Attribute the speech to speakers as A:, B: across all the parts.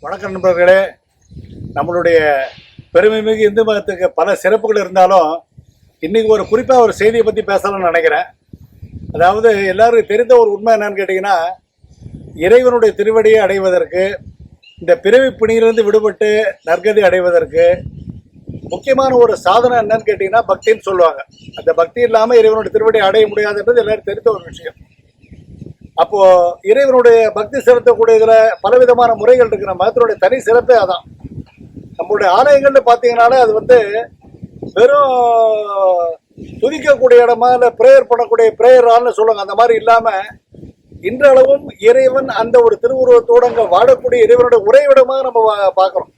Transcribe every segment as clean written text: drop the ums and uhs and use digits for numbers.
A: வணக்கம் நண்பர்களே. நம்மளுடைய பெருமைமிகு இந்து மதத்துக்கு பல சிறப்புகள் இருந்தாலும் இன்னைக்கு ஒரு குறிப்பாக ஒரு செய்தியை பற்றி பேசலாம்னு நினைக்கிறேன். அதாவது எல்லாருக்கும் தெரிந்த ஒரு உண்மை என்னன்னு கேட்டிங்கன்னா, இறைவனுடைய திருவடியை அடைவதற்கு, இந்த பிறவி பிணியிலிருந்து விடுபட்டு நற்கதி அடைவதற்கு முக்கியமான ஒரு சாதனம் என்னன்னு கேட்டிங்கன்னா பக்தின்னு சொல்லுவாங்க. அந்த பக்தி இல்லாமல் இறைவனுடைய திருவடியை அடைய முடியாதுன்றது எல்லாரும் தெரிந்த ஒரு விஷயம். அப்போ இறைவனுடைய பக்தி செலுத்தக்கூடியதுல பலவிதமான முறைகள் இருக்கு. நம்ம மதத்தினுடைய தனி சிறப்பே அதான். நம்மளுடைய ஆலயங்கள்னு பார்த்தீங்கன்னாலே அது வெறும் துதிக்கக்கூடிய இடமா இல்லை ப்ரேயர் பண்ணக்கூடிய ப்ரேயர் ஹால்னு சொல்லுவாங்க. அந்த மாதிரி இல்லாமல் இன்றளவும் இறைவன் அந்த ஒரு திருவுருவத்தோடு அங்கே வாழக்கூடிய இறைவனுடைய உறைவிடமாக நம்ம பார்க்குறோம்.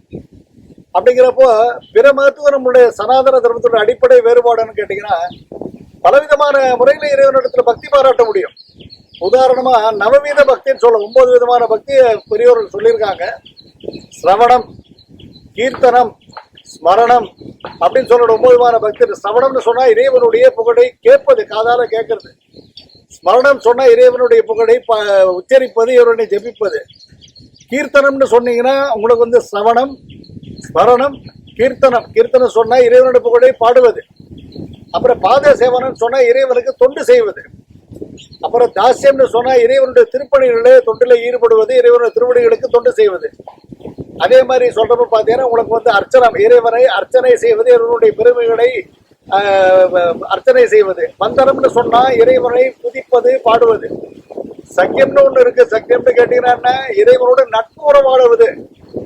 A: அப்படிங்கிறப்போ பிற மதத்துவம் நம்மளுடைய சனாதன தர்மத்தோட அடிப்படை வேறுபாடுன்னு கேட்டிங்கன்னா, பலவிதமான முறையில் இறைவனிடத்தில் பக்தி பாராட்ட முடியும். உதாரணமா நவவீத பக்தின்னு சொல்ல 9 விதமான பக்தியை பெரியோர்கள் சொல்லியிருக்காங்க. சிரவணம், கீர்த்தனம், ஸ்மரணம் அப்படின்னு சொல்ற 9 விதமான பக்தி. சிரவணம்னு சொன்னா இறைவனுடைய புகழை கேட்பது, காதால கேட்கறது. ஸ்மரணம் சொன்னா இறைவனுடைய புகழை உச்சரிப்பது, இறைவனை ஜெபிப்பது. கீர்த்தனம்னு சொன்னீங்கன்னா உங்களுக்கு சிரவணம், ஸ்மரணம், கீர்த்தனம். கீர்த்தனம் சொன்னா இறைவனுடைய புகழை பாடுவது. அப்புறம் பாத சேவனம் சொன்னா இறைவனுக்கு தொண்டு செய்வது. அப்புறம் தாசியம்னு சொன்னா இறைவனுடைய திருப்பணிகளே தொண்டில் ஈடுபடுவது, இறைவனுடைய திருவடிகளுக்கு தொண்டு செய்வது. அதே மாதிரி சொல்றப்ப பார்த்தீங்கன்னா உங்களுக்கு அர்ச்சனம், இறைவனை அர்ச்சனை செய்வது, இறைவனுடைய பெருமைகளை அர்ச்சனை செய்வது. மந்திரம்னு சொன்னா இறைவனை துதிப்பது, பாடுவது. சக்கியம்னு ஒண்ணு இருக்கு. சக்கியம்னு கேட்டீங்கன்னா என்ன? இறைவனோட நட்பு உறவாடுவது.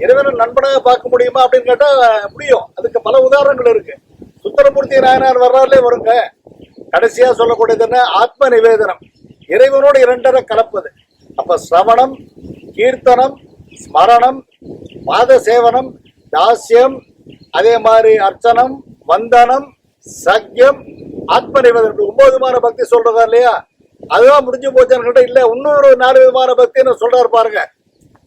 A: இறைவனை நண்பனாக பார்க்க முடியுமா அப்படின்னு கேட்டா முடியும். அதுக்கு பல உதாரணங்கள் இருக்கு. சுந்தரமூர்த்தி நாயனார் வரலாறுலே வருங்க. கடைசியா சொல்லக்கூடியது என்ன? ஆத்ம நிவேதனம், இறைவனோடு இரண்டரை கலப்பது. அப்ப சிரவணம், கீர்த்தனம், ஸ்மரணம், பாத சேவனம், தாசியம், அதே மாதிரி அர்ச்சனம், வந்தனம், சக்கியம், ஆத்ம நிவேதனம். 9 விதமான பக்தி சொல்றதா இல்லையா? அதுதான் முடிஞ்சு போச்சான்னு இல்ல, இன்னொரு 4 விதமான பக்தின்னு சொல்றாரு பாருங்க.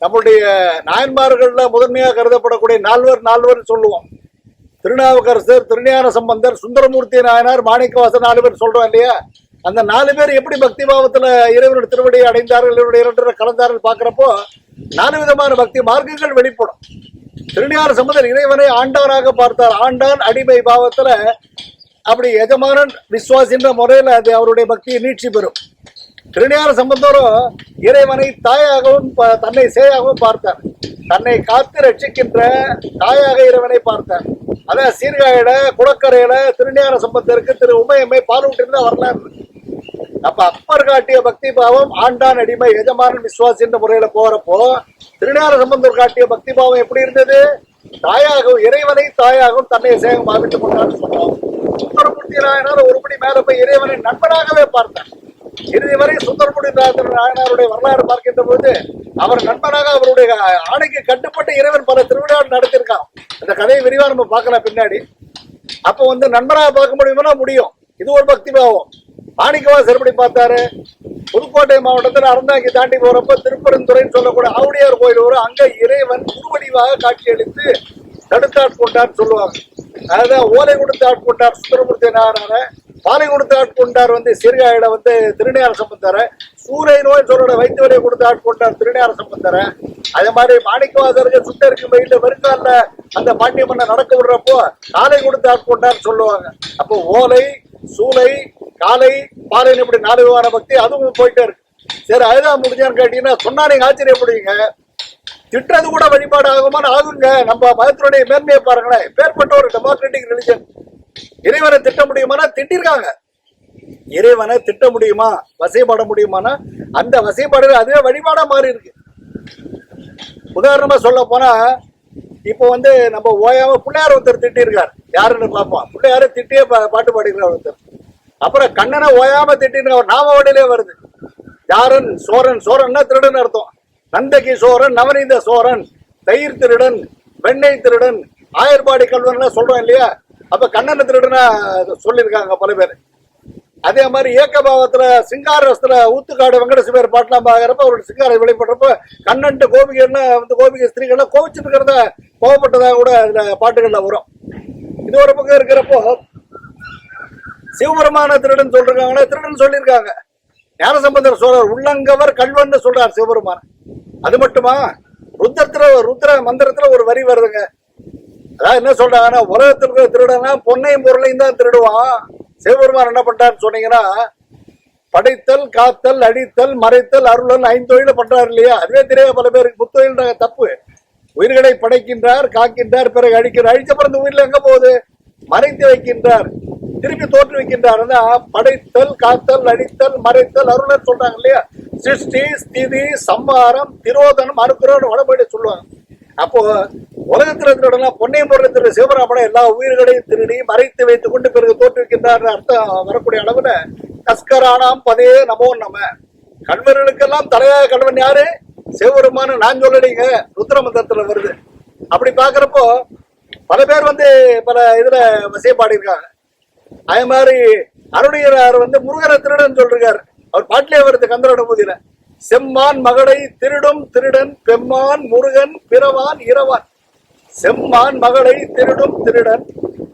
A: நம்மளுடைய நாயன்மார்கள்ல முதன்மையாக கருதப்படக்கூடிய நால்வர் சொல்லுவோம். திருநாவுக்கரசர், திருஞான சம்பந்தர், சுந்தரமூர்த்தி நாயனார், மாணிக்கவாசர், 4 பேர் சொல்றோம் இல்லையா? அந்த 4 பேர் எப்படி பக்தி பாவத்துல இறைவனுடைய திருவடியை அடைந்தார்கள், இவருடைய இரண்டரை கலந்தார்கள் பார்க்கிறப்போ 4 விதமான பக்தி மார்க்கங்கள் வெளிப்படும். திருஞான சம்பந்தர் இறைவனை ஆண்டவராக பார்த்தார். ஆண்டான் அடிமை பாவத்துல அப்படி எஜமானன் விசுவாசின்ற முறையில் அது அவருடைய பக்தியை நீட்சி பெறும். திருஞான சம்பந்தரும் இறைவனை தாயாகவும் தன்னை சேயாகவும் பார்த்தார். தன்னை காத்து ரட்சிக்கின்ற தாயாக இறைவனை பார்த்தார். அதான் சீர்காழியில குளக்கரையில திருஞான சம்பந்தருக்கு திரு உமையம்மை பாலூட்டிருந்தா வரலாறு. அப்ப அப்பர் காட்டிய பக்தி பாவம் ஆண்டான் அடிமை எஜமானன் விசுவாசி என்ற முறையில போறப்போ திருஞான சம்பந்தர் காட்டிய பக்தி பாவம் எப்படி இருந்தது? தாயாகவும் இறைவனை தாயாகவும் தன்னை சேகம் ஆகிட்டுக் கொண்டான்னு சொன்னோம். சுந்தரமூர்த்தி நாயனார் ஒருபடி மேல போய் இறைவனை நண்பனாகவே பார்த்தார். இறுதி வரை சுந்தரமூர்த்தி நாயனாருடைய வரலாறு பார்க்கின்ற போது அவர் நண்பனாக அவருடைய ஆணைக்கு கட்டுப்பட்டு இறைவன் பல திருவிழாக்கள் நடத்திருக்கான். அந்த கதையை விரிவா நம்ம பார்க்கலாம் பின்னாடி. அப்போ நண்பனாக பார்க்க முடியுமா? முடியும். இது ஒரு பக்தி பாவம். மாணிக்கவாசர் எப்படி பார்த்தாரு? புதுக்கோட்டை மாவட்டத்தில் அறந்தாங்கி தாண்டி போறப்ப திருப்பரந்துறைன்னு சொல்லக்கூடிய ஆவுடையார் கோயில் வரும். அங்க இறைவன் குருவடிவாக காட்சியளித்து தடுத்தாட்கொண்டார் சொல்லுவாங்க. அதான் ஓலை கொடுத்து ஆட்கொண்டார் சுந்தரமூர்த்தி நாயனார, பாலை கொடுத்து ஆட்கொண்டார் சீர்காழியில திருஞான சம்பந்தர, சூறை நோய் சொல்ற வைத்து வரையை கொடுத்து ஆட்கொண்டார் திருஞான சம்பந்தர. அதே மாதிரி மாணிக்கவாசருக்கு சுட்டருக்கு வெயில வெறுக்கால அந்த பாண்டிய மன்ன நடக்க விடுறப்போ காலை கொடுத்து ஆட்கொண்டார் சொல்லுவாங்க. அப்போ ஓலை, சூளை, காலை, பாலைன்னு இப்படி 4 விதமான பக்தி அதுவும் போயிட்டே இருக்கு. சரி, அதுதான் முடிஞ்சான்னு கேட்டீங்கன்னா சொன்னா நீங்க ஆச்சரியப்படுவீங்க. திட்டுறது கூட வழிபாடு ஆகுமான்னு ஆகுங்க. நம்ம மதத்தினுடைய மேன்மையை பாருங்களேன். பேர்பட்ட ஒரு டெமோக்ராட்டிக் ரிலிஜன். இறைவனை திட்ட முடியுமானா திட்டிருக்காங்க. இறைவனை திட்ட முடியுமா, வசைப்பாட முடியுமானா அந்த வசைப்பாடு அதுவே வழிபாடா மாறி இருக்கு. உதாரணமா சொல்ல போனா இப்போ நம்ம ஓயாம பிள்ளையார் ஒருத்தர் திட்டிருக்காரு. யாருன்னு பார்ப்போம். பிள்ளையார திட்டியே பாட்டு பாடிக்கிறார் ஒருத்தர். அப்புறம் கண்ணனை ஓயாம திட்டிருக்கார். நாமவடியிலே வருது. யாரன் சோரன், சோரன்னா திருடன் அர்த்தம். நந்தகி சோரன், நவநீத சோரன், தயிர் திருடன், வெண்ணெய் திருடன், ஆயர்பாடி கல்வன் சொல்றோம் இல்லையா? அப்ப கண்ணனை திருடனா சொல்லியிருக்காங்க பல பேர். அதே மாதிரி ஏக்கபாவத்துல சிங்கார ரசத்துல ஊத்துக்காடு வெங்கடேஸ்வரர் பாட்டெல்லாம் பாக்குறப்ப அவருடைய சிங்காரை வெளிப்படுறப்ப கண்ணன்ட்டு கோபிகைன்னா கோபிகை ஸ்திரீகள்லாம் கோபிச்சுட்டு இருக்கிறத கோபப்பட்டதாக கூட அதுல பாட்டுகள்ல வரும். இது ஒரு பக்கம் இருக்கிறப்போ சிவபெருமான திருடன் சொல்றாங்கன்னா திருடன் சொல்லியிருக்காங்க. ஞானசம்பந்தர் சொல்றார் உள்ளங்கவர் கல்வன் சொல்றார் சிவபெருமான. அது மட்டுமா ருத்ர மந்திரத்துல ஒரு வரி வருதுங்க. அதான் என்ன சொல்றாங்கன்னா, உலகத்தில் இருக்கிற திருடனா பொன்னையும் பொருளையும் தான் திருடுவான். சிவபெருமான் என்ன பண்றான்னு சொன்னீங்கன்னா, படைத்தல், காத்தல், அடித்தல், மறைத்தல், அருளல் 5 தொழில பண்றாரு இல்லையா? அதுவே தெரியாத பல பேருக்கு புத்தொழில் தப்பு. உயிர்களை படைக்கின்றார், காக்கின்றார், பிறகு அழிக்கிறார். அழிச்ச பிறந்த உயிரில் எங்க போகுது? மறைத்து வைக்கின்றார், திருப்பி தோற்று வைக்கின்றார். படைத்தல், காத்தல், அடித்தல், மறைத்தல், அருளல் சொல்றாங்க இல்லையா? சிருஷ்டி, ஸ்திதி, சம்ஹாரம், திரோதனம், அனுக்கிரகம் வடமொழியில சொல்லுவாங்க. அப்போ உலகத்தில் இருக்கிற பொன்னையும் பொருளை திரு சிவபெருமான் எல்லா உயிர்களையும் திருடி மறைத்து வைத்துக் கொண்டு பிறகு தோற்றுவிக்கின்றார் அர்த்தம் வரக்கூடிய அளவுல தஸ்கரானாம் பதே நமோ நம. கல்வர்களுக்கெல்லாம் தலையாக கல்வன் யாரு? சிவபெருமான். நான் சொல்லலைங்க, ருத்ரமந்திரத்துல வருது. அப்படி பாக்குறப்போ பல பேர் பல இதுல வசைப்பாடி இருக்காங்க. அதே மாதிரி அருணியரார் முருகரை திருடன் சொல்றாரு. அவர் பாட்டிலே வருது கந்தரோட பூதியில. செம்மான் மகளை திருடும் திருடன் பெம்மான் முருகன் பிறவான் இரவான். செம்மான் மகளை திருடும் திருடன்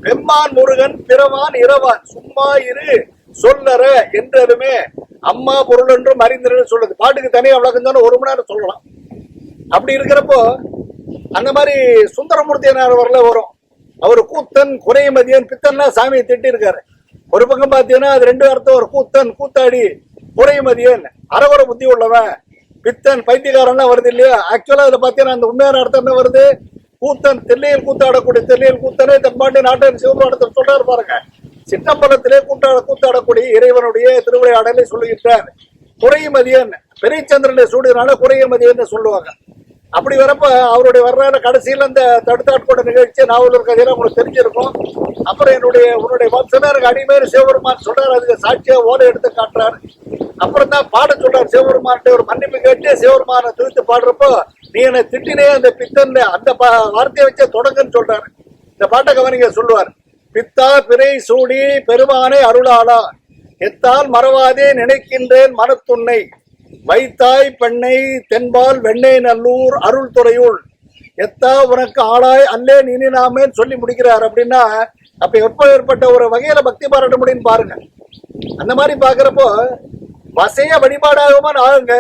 A: பெம்மான் முருகன் பிறவான் இரவான். சும்மா இரு சொல்லற என்றதுமே அம்மா பொருள் என்றும் அறிஞர் சொல்லுது. பாட்டுக்கு தனியா விளக்கம் தானே 1 மணி நேரம் சொல்லலாம். அப்படி இருக்கிறப்போ அந்த மாதிரி சுந்தரமூர்த்தியனார் வரல வரும். அவர் கூத்தன், குறைமதியன், பித்தன்னா சாமியை திட்டி இருக்காரு. ஒரு பக்கம் பாத்தீங்கன்னா அது 2 அர்த்தம். ஒரு கூத்தன், கூத்தாடி, குறைமதியன் அரவர புத்தி உள்ளவன், பித்தன் பைத்தியக்காரன் வருது இல்லையா? ஆக்சுவலா அதுல பாத்தீங்கன்னா அந்த உண்மையான அர்த்தம் என்ன வருது? கூத்தன், தெல்லையில் கூத்தாடக்கூடிய, தெல்லையில் கூத்தனே தன்பாண்டி நாட்டன் சிவபுராணத்தில் சொல்றாரு பாருங்க. சிற்றம்பலத்திலே கூத்தாடக்கூடிய இறைவனுடைய திருவிளையாடலை சொல்லுகின்றார். குறைமதியன் பெரியச்சந்திரனை சூடினால குறைமதியன் சொல்லுவாங்க. அப்படி வரப்ப அவருடைய வர்றாரு கடைசியில் அந்த தடுத்தாட்கொண்ட நிகழ்ச்சி நாவலர் கதையில உங்களுக்கு தெரிஞ்சிருக்கும். அப்புறம் உன்னுடைய வம்சமேருக்கு அடிமேறு சிவபெருமான் சொல்றாரு. அதுக்கு சாட்சியா ஓலை எடுத்து காட்டுறாரு. அப்புறம் தான் பாட சொல்றாரு. சிவபெருமான் ஒரு மன்னிப்பு கேட்டு சிவபெருமான துணித்து பாடுறப்போ, நீ என்னை திட்டினே அந்த பித்தன் அந்த வார்த்தையை வச்ச தொடங்குன்னு சொல்றாரு. இந்த பாட்டை கவனிங்க சொல்லுவார். பித்தா பிறை சூடி பெருமானை அருளாளா, எத்தால் மறவாதே நினைக்கின்றேன் மனத்துன்னை, வைத்தாய் பெண்ணை தென்பால் வெண்ணை நல்லூர் அருள் துறையுள், எத்தா உனக்கு ஆளாய் அல்லேன் இனி நாமேன்னு சொல்லி முடிக்கிறார். அப்படின்னா அப்ப எப்ப ஏற்பட்ட ஒரு வகையில பக்தி பாராட்ட முடியும்னு பாருங்க. அந்த மாதிரி பாக்குறப்போ வசைய வழிபாடாகமா ஆகுங்க.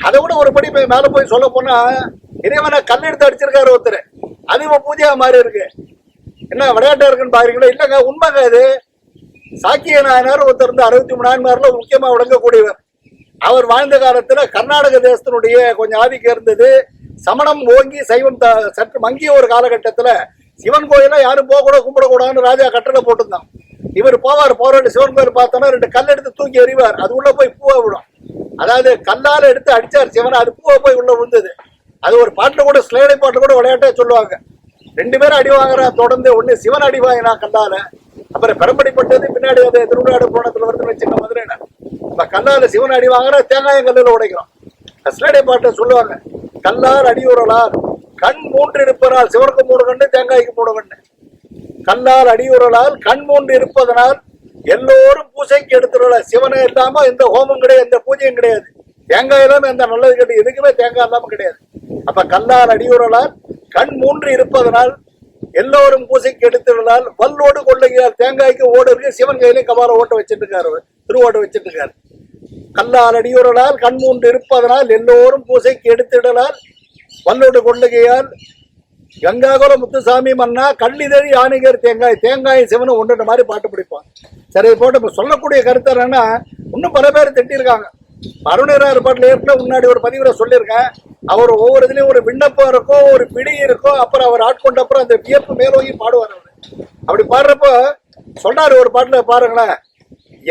A: அதை விட ஒரு படி மேல போய் சொல்ல போனா, இறைவனை கல்லெடுத்து அடிச்சிருக்காரு ஒருத்தர். அது இப்ப பூஜையா மாறி இருக்கு. என்ன விளையாட்டா இருக்குன்னு பாக்குறீங்களா? இல்லங்க, உண்மைங்க. அது சாக்கிய நாயனார் ஒருத்தர் 63 நாயன்மார்ல முக்கியமா விளங்கக்கூடியவர். அவர் வாழ்ந்த காலத்துல கர்நாடக தேசத்தினுடைய கொஞ்சம் ஆதிக்கம் இருந்தது. சமணம் ஓங்கி சைவம் சற்று மங்கிய ஒரு காலகட்டத்துல சிவன் கோயில யாரும் போக கூட கும்பிடக்கூடாதுன்னு ராஜா கட்டளை போட்டிருந்தான். இவர் போவார் சிவன் கோயில் பார்த்தோன்னா 2 கல் எடுத்து தூக்கி எறிவார். அது உள்ள போய் பூவா விடும். அதாவது கல்லால எடுத்து அடிச்சார் சிவன், அது பூவா போய் உள்ள விழுந்தது. அது ஒரு பாட்டுல கூட ஸ்லேடை பாட்டு கூட விளையாட்டே சொல்லுவாங்க. 2 பேரும் அடி வாங்குறா தொடர்ந்து. ஒண்ணு சிவன் அடி வாங்கினா கல்லால, அப்புறம் பெரம்படிப்பட்டது பின்னாடி அது திருவிழாடு போனத்துல வருதுன்னு வச்சுக்க மதுரையில. இப்ப கல்லால சிவன் அடி வாங்குறா, தேங்காயம் கல்லுல உடைக்கிறோம். ஸ்லேடை பாட்டை சொல்லுவாங்க. கல்லால் அடியுறலால் கண் 3 இருப்பதால், சிவனுக்கு 3 கண்ணு தேங்காய்க்கு 3 கண்ணு. கல்லால் அடியுறலால் கண் 3 இருப்பதனால் எல்லோரும் பூஜைக்கு எடுத்துடல. சிவனை இல்லாம எந்த ஹோமம் கிடையாது, எந்த பூஜையும் கிடையாது. தேங்காய் இல்லாம எந்த நல்லது கிடையாது, எதுக்குமே தேங்காய் இல்லாம கிடையாது. அப்ப கல்லால் அடியுறலால் கண் 3 இருப்பதனால் எல்லோரும் பூசைக்கு எடுத்துடலால் வல்லோடு கொள்ளையால், தேங்காய்க்கு ஓடு இருக்கு, சிவன் கையிலையும் கபால ஓட்ட வச்சுட்டு இருக்காரு, திருவோட்ட வச்சுட்டு இருக்காரு. கல்லால் அடியுறலால் கண் 3 இருப்பதனால் எல்லோரும் பூசைக்கு எடுத்திடலால் வல்லோடு கொள்ளையால், கங்காகுல முத்துசாமி மன்னா கள்ளிதழி ஆணிகர் தேங்காய், தேங்காய் சிவனும் ஒன்று மாதிரி பாட்டு பிடிப்பான். சரி, போட்டு இப்ப சொல்லக்கூடிய கருத்து என்னன்னா, இன்னும் பல பேர் திட்டிருக்காங்க. அருணரார் பாட்டில் ஏற்கனவே முன்னாடி ஒரு பதிவுரை சொல்லியிருக்கேன். அவர் ஒவ்வொரு இதுலயும் ஒரு விண்ணப்பம் இருக்கும், ஒரு பிடி இருக்கும். அப்புறம் அவர் ஆட்கொண்ட அப்புறம் அந்த வியப்பு மேலோங்கி பாடுவார். அவர் அப்படி பாடுறப்போ சொல்றாரு ஒரு பாட்டுல பாருங்களேன்,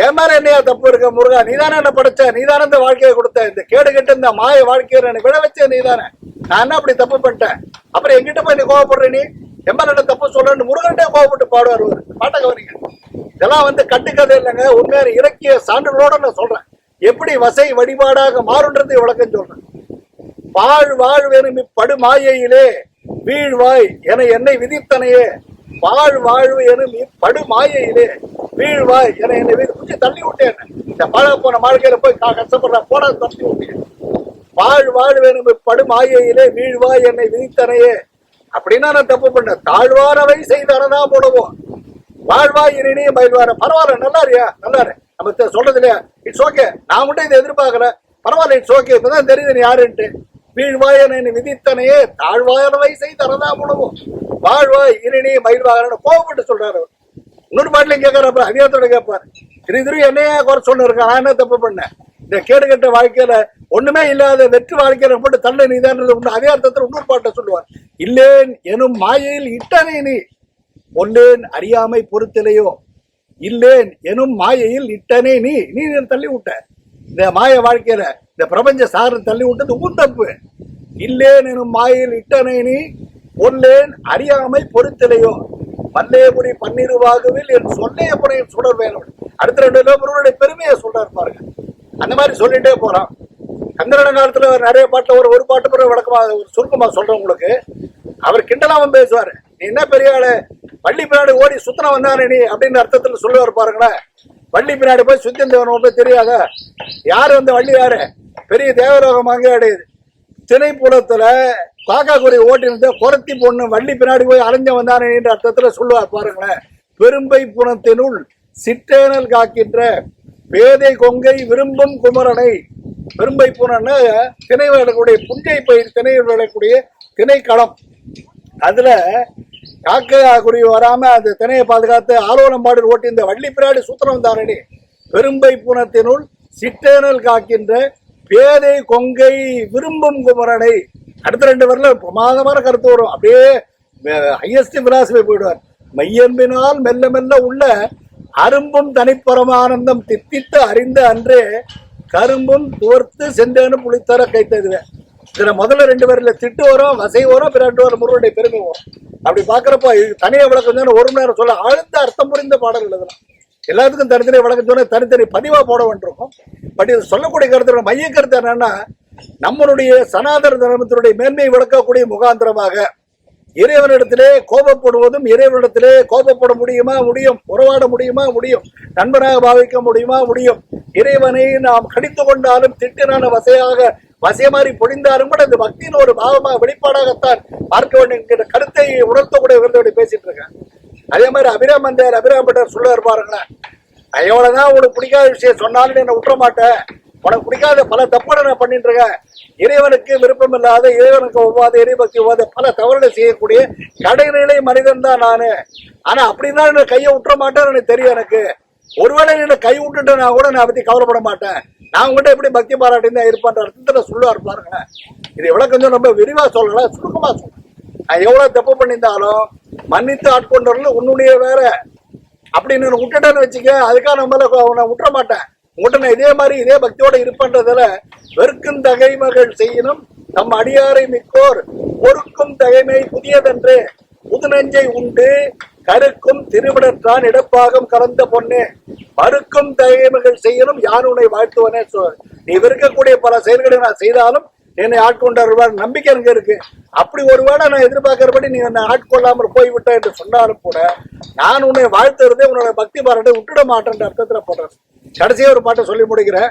A: என் மேல என்னையா தப்பு இருக்க முருகா, நீதானே என்ன படைச்ச, நீதானே இந்த வாழ்க்கையை கொடுத்த, இந்த கேடு கெட்டு இந்த மாய வாழ்க்கையை என்னை விட வச்ச நீதானே, நான் என்ன அப்படி தப்பு பண்ணிட்டேன், அப்புறம் எங்கிட்ட போய் நீ கோவப்படுற, நீ எம்எல்ஏ என்ன தப்பு சொல்றேன்னு முருகன்டே கோவப்பட்டு பாடுவார். பாட்டை கவனிங்க. இதெல்லாம் கட்டுக்கதை இல்லைங்க, உண்மையான இலக்கிய சான்றுகளோட நான் சொல்றேன். எப்படி வசை வழிபாடாக மாறுன்றது விளக்கம் சொல்றேன். வாழ் வாழ்வெனும் படு மாயையிலே வீழ்வாய் என என்னை விதித்தனையே, வாழ் வாழ்வு எனும் படு மாயையிலே வீழ்வாய் என என்னை கொஞ்சம் தள்ளி விட்டேன். இந்த பழக போன வாழ்க்கையில போய் கஷ்டப்படுற போன தள்ளி விட்டேன். வாழ் வாழ்வெனும் படு மாயையிலே வீழ்வாய் என்னை விதித்தனையே. அப்படின்னா நான் தப்பு பண்ண, தாழ்வானவை செய்தானதான் போடுவோம். வாழ்வாய் இனியும் பயில்வார, பரவாயில்ல, நல்லா இருக்கியா, நல்லா இரு, நம்ம சொல்றது இல்லையா, இட்ஸ் ஓகே, நான் மட்டும் இதை எதிர்பார்க்கல, பரவாயில்ல, இட்ஸ் ஓகே, இப்பதான் தெரியுது நீ யாருன்ட்டு. வீழ்வாயனை விதித்தனையே தாழ்வாயனவை செய்தரதா உணவும் வாழ்வாய் இனி மயில்வாக கோவப்பட்டு சொல்றாரு. இன்னொரு பாட்டிலையும் கேட்கறப்ப அதிகாரத்தோட கேட்பாரு, திரு என்னையா குறை சொல்ல இருக்கேன், நான் என்ன தப்பு பண்ணேன்? இந்த கேடுகட்ட வாழ்க்கையில ஒண்ணுமே இல்லாத வெற்றி வாழ்க்கையில போட்டு தள்ள நீதான்றது ஒண்ணு அதிகாரத்துல இன்னொரு பாட்டை சொல்லுவார். இல்லேன் எனும் மாயையில் இட்டனை நீ ஒல்லேன் அறியாமை பொறுத்திலையோ, இல்லேன் எனும் மாயையில் இட்டனே நீ நீ தள்ளி விட்ட இந்த மாய வாழ்க்கையில இந்த பிரபஞ்ச சாறு தள்ளி விட்டது உன் தப்பு. இல்லேன் எனும் மாயையில் இட்டனை நீ ஒல்லேன் அறியாமை பொறுத்திலையோ, மல்லேபுரி பன்னிருவாகுவில் என் சொல்லைய புனையும் சுடர் வேணும். அடுத்த 2 கிலோமீட்டருடைய பெருமையை சொல்றாரு பாருங்க. அந்த மாதிரி சொல்லிட்டே போறான். கந்தரட காலத்துல நிறைய பாட்டுல ஒரு பாட்டு பிறகு விளக்கமா சுருக்கமா சொல்றேன் உங்களுக்கு. அவர் கிண்டலாவும் பேசுவாரு, நீ என்ன பெரிய ஆளு, வள்ளி பின்னாடி ஓடி சுத்தன வந்தானே நீ அப்படின்னு அர்த்தத்துல சொல்லுவார் பாருங்களேன். வள்ளி பின்னாடி போய் சுத்தின் தேவன் போய் தெரியாத யாரு வந்து வள்ளி யாரு, பெரிய தேவலோகம் அங்கே அடையுது. திணைப்புலத்துல காக்கா குறி ஓட்டினத குரத்தி பொண்ணு வள்ளி பின்னாடி போய் அலைஞ்ச வந்தானே என்ற அர்த்தத்துல சொல்லுவார் பாருங்களேன். பெரும்பை புனத்தினுள் சிற்றேனல் காக்கின்ற பேதை கொங்கை விரும்பும் குமரனை. பெரும்பை புனன்னு திணை விளையக்கூடிய புஞ்சை பயிர் திணை விளையக்கூடிய திணைக்களம். அதுல காக்கா குருவி வராம அந்த திணையை பாதுகாத்து ஆலோலம்பாடு ஓட்டி இந்த வள்ளி பிராடி சூத்திரம் தானே. பெரும்பை புனத்தினுள் சிற்றேனல் காக்கின்ற பேதை கொங்கை விரும்பும் குமரனை. அடுத்த 2 வரல பிரமாதமான கருத்து வரும். அப்படியே ஹையஸ்ட் பிலாசபி போயிடுவார். மையம்பினால் மெல்ல மெல்ல உள்ள அரும்பும் தனிப்பரமானந்தம் தித்தித்து அறிந்த அன்றே கரும்பும் துவர்த்து சென்றேன்னு புளித்தர கைத்ததுவேன். இதுல முதல்ல 2 பேர்ல திட்டு வரும், வசை வரும், பிற 2 பேர் முருகனுடைய பெருமை வரும். அப்படி பாக்குறப்ப தனியா விளக்கம் சொன்னா 1 மணி நேரம் சொல்ல ஆழ்ந்த அர்த்தம் புரிந்த பாடல் எழுதலாம். எல்லாத்துக்கும் தனித்தனி விளக்கம் சொன்னா தனித்தனி பதிவா போட வேண்டியிருக்கும். பட் இது சொல்லக்கூடிய கருத்து மைய கருத்து என்னன்னா, நம்மளுடைய சனாதன தர்மத்தினுடைய மேன்மையை விளக்கக்கூடிய முகாந்திரமாக இறைவனிடத்திலே கோபப்படுவதும் இறைவனிடத்திலே கோபப்பட முடியுமா முடியும், உறவாட முடியுமா முடியும், நண்பனாக பாவிக்க முடியுமா முடியும். இறைவனை நாம் கடித்து கொண்டாலும் திட்டினான வசையமாறி பொழிந்தாலும் கூட இந்த பக்தியின் ஒரு பாவமாக வெளிப்பாடாகத்தான் பார்க்க வேண்டும் என்கிற கருத்தை உணர்த்தக்கூடிய விருந்தோடு பேசிட்டு இருக்கேன். அதே மாதிரி அபிராம் பட்டர் சொல்ல இருப்பாருங்களேன், எவ்வளவுதான் உனக்கு பிடிக்காத விஷயம் சொன்னாலும் என்ன விட்டுற மாட்டேன், உனக்கு பிடிக்காத பல தப்புகளை நான் பண்ணிட்டு இருக்கேன். இறைவனுக்கு விருப்பம் இல்லாத, இறைவனுக்கு ஒவ்வாத, இறைபக்தி ஒவ்வாத பல தவறுகளை செய்யக்கூடிய கடைநிலை மனிதன் தான் நானு. ஆனா அப்படின்னா என்ன கையை விட்டுற மாட்டேன்னு எனக்கு தெரியும். எனக்கு ஒருவேளை என்ன கை விட்டுட்டேன்னா கூட நான் பத்தி கவலைப்பட மாட்டேன். நான் உங்ககிட்ட எப்படி பக்தி பாராட்டின்னு தான் இருப்பேன்ற அர்த்தத்துல சொல்லுவார் பாருங்களேன். இது எவ்வளவு கொஞ்சம் ரொம்ப விரிவா சொல்லலாம், சுருக்கமா சொல்றேன். நான் எவ்வளவு தப்பு பண்ணியிருந்தாலும் மன்னித்து ஆட்கொண்டவர்கள் உன்னுடைய வேற அப்படின்னு விட்டுட்டேன்னு வச்சுக்க, அதுக்காக நம்மள நான் விட்டுற மாட்டேன். உங்கள்கிட்ட நான் இதே மாதிரி இதே பக்தியோட இருப்பன்றதுல வெறுக்கும் தகைமகள் செய்யணும் நம் அடியாரை மிக்கோர் ஒருக்கும் தகைமை புதியதென்று புதுநெஞ்சை உண்டு கருக்கும் திருவிடற்றான் இடப்பாகம் கலந்த பொண்ணு மறுக்கும் தகைமைகள் செய்யணும் யார் உன்னை வாழ்த்துவனே சொல். நீ விற்கக்கூடிய பல செயல்களை நான் செய்தாலும் என்னை ஆட்கொண்டார் நம்பிக்கை எனக்கு இருக்கு. அப்படி ஒருவேளை நான் எதிர்பார்க்கிறபடி நீ என்னை ஆட்கொள்ளாமல் போய்விட்ட என்று சொன்னாலும் கூட நான் உன்னை வாழ்த்துறதே உன்னோட பக்தி பாராட்டை விட்டுட மாட்டேன்ற அர்த்தத்துல போடுறேன். கடைசியா ஒரு பாட்டை சொல்லி முடிக்கிறேன்.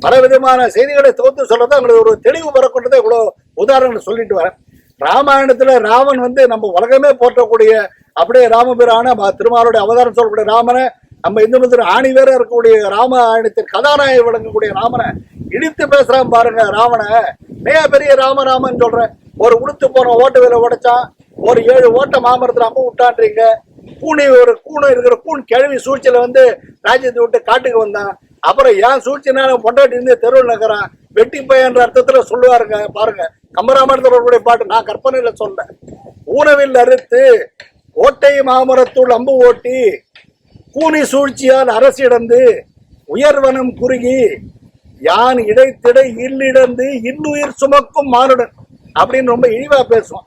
A: பல விதமான செய்திகளை தொகுத்து சொல்லதான் உங்களுக்கு ஒரு தெளிவு வரக்கொண்டதை இவ்வளவு உதாரணங்கள் சொல்லிட்டு வரேன். ராமாயணத்துல ராமன் நம்ம உலகமே போற்றக்கூடிய அப்படியே ராமபிரான திருமாலுடைய அவதாரம் சொல்லக்கூடிய ராமனை, நம்ம இந்து மந்திர ஆணி வேற இருக்கக்கூடிய ராமாயணத்தின் கதாநாயகி விளங்கக்கூடிய ராமனை இடித்து பேசுறான் பாருங்க. ராவனை பெரிய ராமன் சொல்றேன். ஒரு உடுத்து போன ஓட்ட வேலை உடைச்சான், ஒரு 7 ஓட்ட மாமரத்துல அம்பு விட்டான்றீங்க. ஒரு கூணை இருக்கிற கூண் கிழவி சூழ்ச்சியில ராஜ்யத்தை விட்டு காட்டுக்கு வந்தான். அப்புறம் ஏன் சூழ்ச்சினால பொண்டாட்டி இருந்து தெருவில் நகரான் வெட்டி பையன்ற அர்த்தத்துல சொல்லுவாருங்க பாருங்க. கம்பராமாயணத்துல பாட்டு நான் கற்பனையில சொல்ல. ஊனவில் அறுத்து ஓட்டை மாமரத்துள் அம்பு ஓட்டி கூனி சூழ்ச்சியால் அரசிடந்து உயர்வனம் குறுகி யான் இடைத்திடை இல்லிடந்து இன்னுயிர் சுமக்கும் மானுடன் அப்படின்னு ரொம்ப இழிவா பேசுவோம்.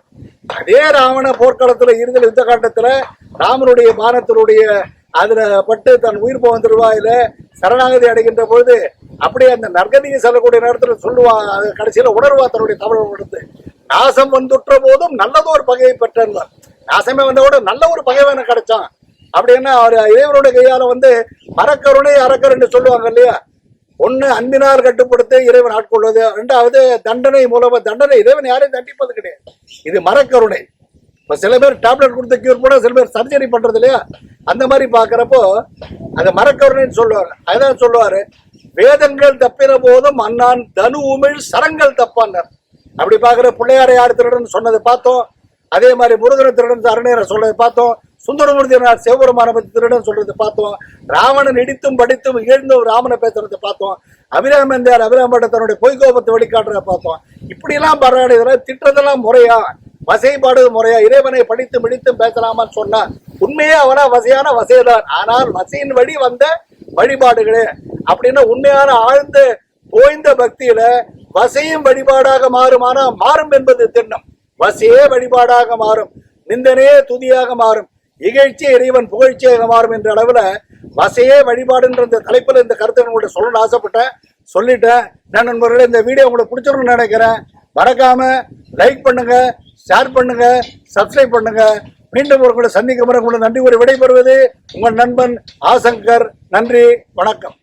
A: அதே ராவண போர்க்களத்துல இருந்தல் யுத்த காட்டத்துல ராமனுடைய பானத்தினுடைய அதுல பட்டு தன் உயிர் போவன் திருவாயில சரணாகதி அடைகின்ற பொழுது அப்படியே அந்த நற்கதியை செல்லக்கூடிய நேரத்துல சொல்லுவா. கடைசியில உணர்வா தன்னுடைய தமிழ் கொடுத்து நாசம் வந்துற்ற போதும் நல்லதொரு பகையை பெற்றார். நாசமே வந்த கூட நல்ல ஒரு பகைவனை கிடைச்சான் அப்படின்னா அவர் இறைவனுடைய கையால மரக்கருணை அறக்கருன்னு சொல்லுவாங்க இல்லையா. ஒண்ணு அன்பினால் கட்டுப்படுத்த இறைவன் ஆட்கொள்வது, 2வது தண்டனை மூலமா. தண்டனை இறைவன் யாரையும் தண்டிப்பது கிடையாது, இது மரக்கருணை. இப்ப சில பேர் டேப்லெட் கொடுத்து கியூர் போட, சில பேர் சர்ஜரி பண்றது இல்லையா. அந்த மாதிரி பாக்குறப்போ அது மரக்கருணைன்னு சொல்லுவாங்க. அதுதான் சொல்லுவாரு, வேதங்கள் தப்பின போதும் அண்ணான் தனு உமிழ் சரங்கள் தப்பான்னார். அப்படி பார்க்குற பிள்ளையாரை யார் திருடன் சொன்னதை பார்த்தோம். அதே மாதிரி முருகன திருடன் அருணேரை சொல்றதை பார்த்தோம். சுந்தரமூர்த்தி சிவபெருமான பத்தி திருடன் சொல்றதை பார்த்தோம். ராவணன் இடித்தும் படித்தும் இகழ்ந்தும் ராமனை பேசுறதை பார்த்தோம். அபிராமந்தார் அபிராமட்ட தன்னுடைய பொய்கோபத்தை வெளிக்காட்டுறத பார்த்தோம். இப்படி எல்லாம் பரவாயில்ல, இதெல்லாம் திட்டத்தெல்லாம் முறையா, வசைப்பாடு முறையா, இறைவனை படித்து முடித்தும் பேசலாமான்னு சொன்னா உண்மையே அவனா வசையான வசைதான். ஆனால் வசையின் வழி வந்த வழிபாடுகளே அப்படின்னா உண்மையான ஆழ்ந்த ஓய்ந்த பக்தியில வசையும் வழிபாடாக மாறுமானா மாறும் என்பது திண்ணம். வசையே வழிபாடாக மாறும், நிந்தனே துதியாக மாறும், இகழ்ச்சி இறைவன் புகழ்ச்சியாக மாறும் என்ற அளவுல வசையே வழிபாடுன்ற இந்த தலைப்புல இந்த கருத்தை உங்கள்கிட்ட சொல்லணும்னு ஆசைப்பட்டேன், சொல்லிட்டேன். நான் நண்பர்களே இந்த வீடியோ உங்களுக்கு பிடிச்சிருக்கும்னு நினைக்கிறேன். மறக்காம லைக் பண்ணுங்க, ஷேர் பண்ணுங்க, சப்ஸ்கிரைப் பண்ணுங்க. மீண்டும் ஒரு கூட சந்திக்கும் முறை கூட நன்றி கூறி விடைபெறுவது உங்கள் நண்பன் ஆசங்கர். நன்றி, வணக்கம்.